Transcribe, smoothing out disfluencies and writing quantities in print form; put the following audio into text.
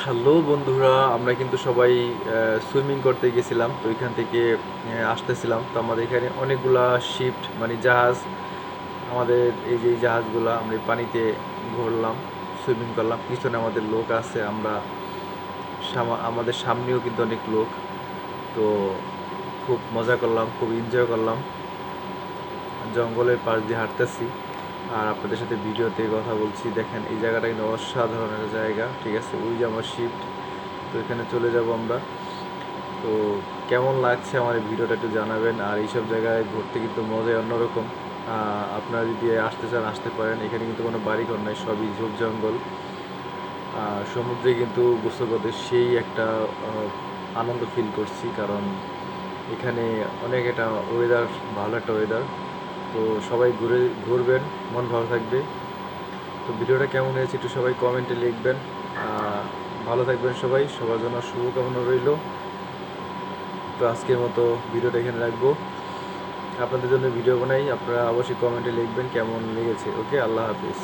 Hello বন্ধুরা, আমরা কিন্তু সবাই সুইমিং করতে গেছিলাম। তো এখান থেকে আসতেছিলাম। তো আমাদের এখানে অনেকগুলা শিপ মানে জাহাজ, আমাদের এই যে এই জাহাজগুলা আমরা এই পানিতে ঘুরলাম, সুইমিং করলাম। পিছনে আমাদের লোক আছে, আমরা আমাদের সামনেও কিন্তু অনেক লোক। তো খুব মজা করলাম, খুব এনজয় করলাম। জঙ্গলের পাশ দিয়ে হাঁটতেছি আর আপনাদের সাথে ভিডিওতে কথা বলছি। দেখেন এই জায়গাটা কিন্তু অসাধারণ একটা জায়গা, ঠিক আছে। ওই যে আমার শিফট, তো এখানে চলে যাব আমরা। তো কেমন লাগছে আমার এই ভিডিওটা একটু জানাবেন। আর এইসব জায়গায় ঘুরতে কিন্তু মজাই অন্যরকম। আপনারা যদি আসতে চান আসতে পারেন। এখানে কিন্তু কোনো বাড়িঘর নাই, সবই ঝোপ জঙ্গল। সমুদ্রে কিন্তু গোসল করতে সেই একটা আনন্দ ফিল করছি, কারণ এখানে অনেক একটা ওয়েদার, ভালো একটা ওয়েদার। তো সবাই ঘুরবেন, মন ভালো থাকবে। তো ভিডিওটা কেমন হয়েছে একটু সবাই কমেন্টে লিখবেন। ভালো থাকবেন সবাই, সবার জন্য শুভকামনা রইল। তো আজকের মতো ভিডিওটা এখানে রাখবো। আপনাদের জন্য ভিডিও বানাই, আপনারা অবশ্যই কমেন্টে লিখবেন কেমন লেগেছে। ওকে, আল্লাহ হাফিজ।